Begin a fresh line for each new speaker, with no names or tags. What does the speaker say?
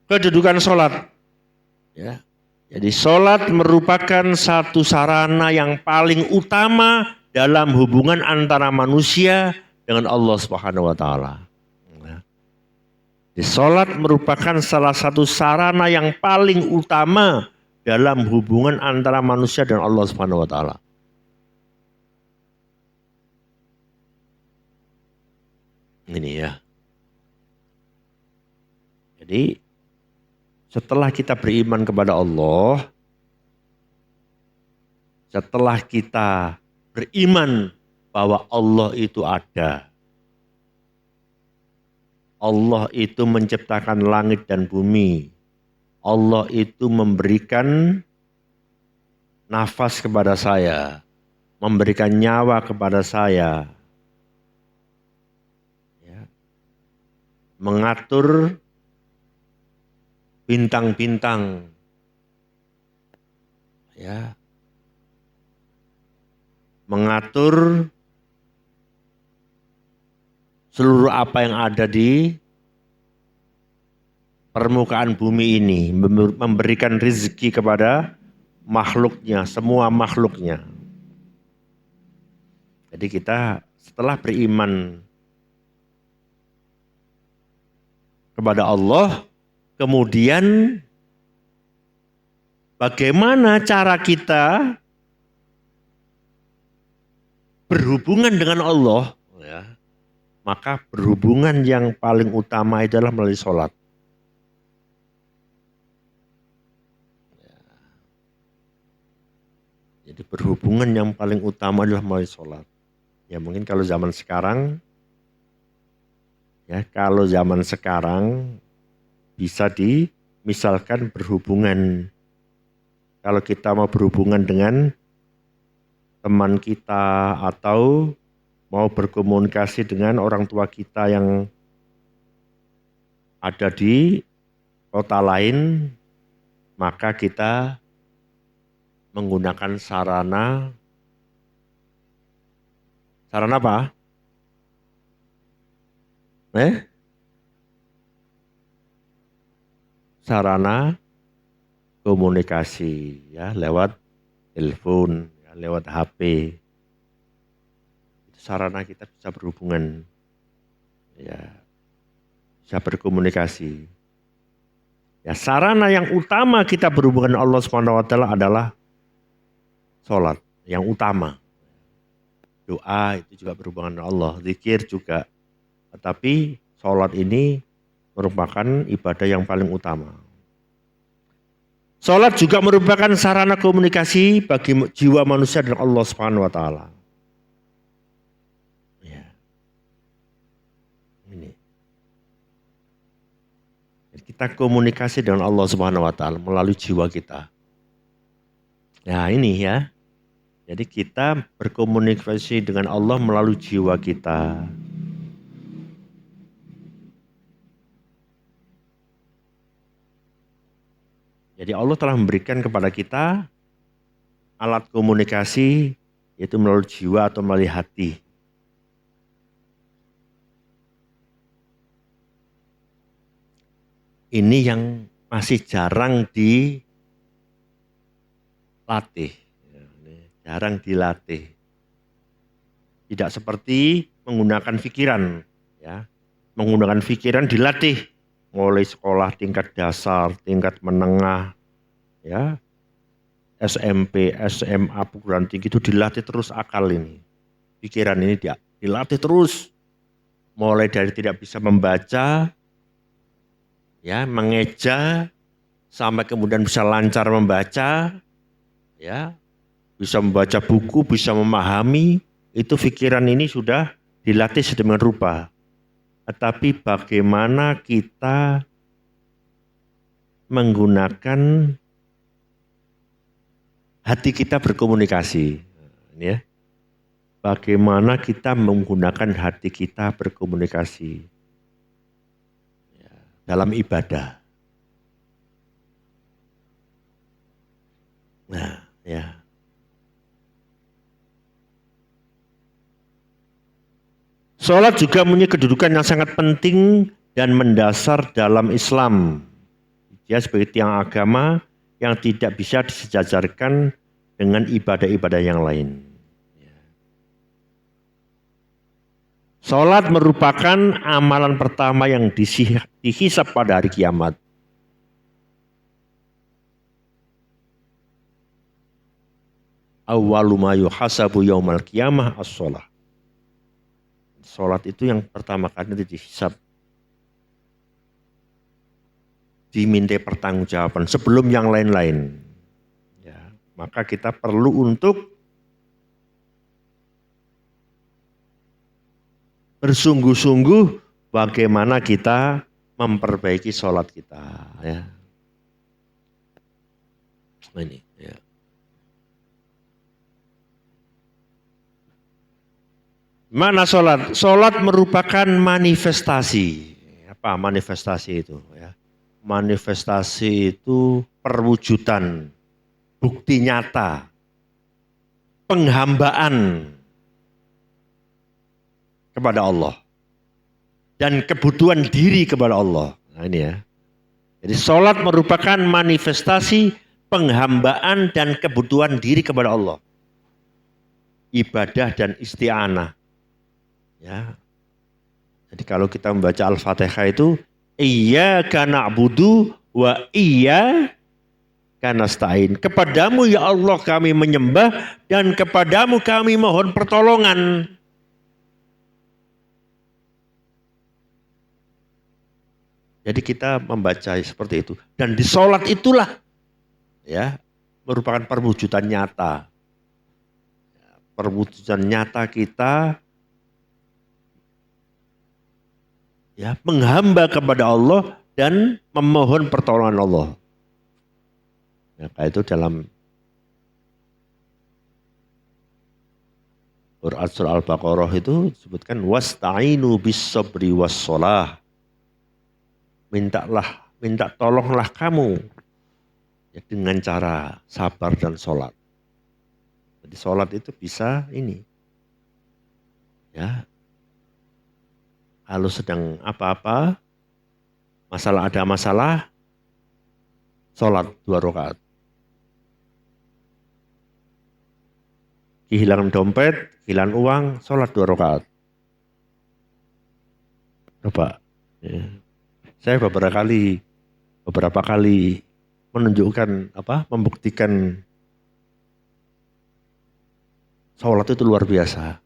kedudukan sholat. Ya. Jadi sholat merupakan satu sarana yang paling utama dalam hubungan antara manusia dengan Allah Subhanahu wa taala. Jadi sholat merupakan salah satu sarana yang paling utama dalam hubungan antara manusia dan Allah Subhanahu wa taala. Ini ya. Jadi setelah kita beriman kepada Allah, setelah kita beriman bahwa Allah itu ada, Allah itu menciptakan langit dan bumi, Allah itu memberikan nafas kepada saya, memberikan nyawa kepada saya, ya, mengatur bintang-bintang, ya, mengatur seluruh apa yang ada di permukaan bumi ini, memberikan rezeki kepada makhluknya, semua makhluknya. Jadi kita setelah beriman kepada Allah, kemudian bagaimana cara kita berhubungan dengan Allah, ya, maka berhubungan yang paling utama adalah melalui sholat. Jadi berhubungan yang paling utama adalah melalui sholat. Ya mungkin kalau zaman sekarang, ya kalau zaman sekarang bisa misalkan berhubungan, kalau kita mau berhubungan dengan teman kita atau mau berkomunikasi dengan orang tua kita yang ada di kota lain, maka kita menggunakan sarana apa? Sarana komunikasi, ya, lewat telepon, ya, lewat HP. Itu sarana kita bisa berhubungan, ya, bisa berkomunikasi. Ya, sarana yang utama kita berhubungan dengan Allah Subhanahu wa taala adalah sholat, yang utama. Doa itu juga berhubungan dengan Allah, zikir juga. Tetapi sholat ini merupakan ibadah yang paling utama. Sholat juga merupakan sarana komunikasi bagi jiwa manusia dan Allah Subhanahu wa taala. Ya. Ini. Kita komunikasi dengan Allah Subhanahu wa taala melalui jiwa kita. Nah, ini ya. Jadi kita berkomunikasi dengan Allah melalui jiwa kita. Jadi Allah telah memberikan kepada kita alat komunikasi, yaitu melalui jiwa atau melalui hati. Ini yang masih jarang dilatih. Jarang dilatih. Tidak seperti menggunakan pikiran. Ya. Menggunakan pikiran dilatih. Mulai sekolah tingkat dasar, tingkat menengah, ya, SMP, SMA, perguruan tinggi itu dilatih terus akal ini. Pikiran ini dilatih terus. Mulai dari tidak bisa membaca, ya, mengeja, sampai kemudian bisa lancar membaca, ya, bisa membaca buku, bisa memahami, itu pikiran ini sudah dilatih sedemikian rupa. Tetapi bagaimana kita menggunakan hati kita berkomunikasi, ya. Bagaimana kita menggunakan hati kita berkomunikasi, ya, dalam ibadah. Nah, ya. Sholat juga punya kedudukan yang sangat penting dan mendasar dalam Islam. Dia sebagai tiang agama yang tidak bisa disejajarkan dengan ibadah-ibadah yang lain. Salat merupakan amalan pertama yang dihisab pada hari kiamat. Awwalu ma yuhasabu yaumal qiyamah as-shalah. Salat itu yang pertama kali dihisab. Diminta pertanggungjawaban sebelum yang lain-lain. Ya, maka kita perlu untuk bersungguh-sungguh bagaimana kita memperbaiki salat kita. Ya. Ini. Ya. Mana salat? Salat merupakan manifestasi. Apa manifestasi itu? Ya. Manifestasi itu perwujudan, bukti nyata, penghambaan kepada Allah dan kebutuhan diri kepada Allah. Nah ini ya. Jadi salat merupakan manifestasi penghambaan dan kebutuhan diri kepada Allah. Ibadah dan isti'anah. Ya. Jadi kalau kita membaca Al-Fatihah itu iyyaka na'budu wa iyyaka nasta'in. Kepadamu ya Allah kami menyembah dan kepadamu kami mohon pertolongan. Jadi kita membaca seperti itu. Dan di sholat itulah ya merupakan perwujudan nyata. Perwujudan nyata kita ya menghamba kepada Allah dan memohon pertolongan Allah. Ya, itu dalam Quran surah Al-Baqarah itu disebutkan wasta'inu bis-sabri was-shalah. Minta tolonglah kamu ya, dengan cara sabar dan sholat. Jadi sholat itu bisa ini. Ya. Kalau sedang apa-apa, ada masalah, sholat 2 rakaat. Kehilangan dompet, kehilangan uang, sholat 2 rakaat. Coba. Ya. Saya beberapa kali menunjukkan membuktikan sholat itu luar biasa.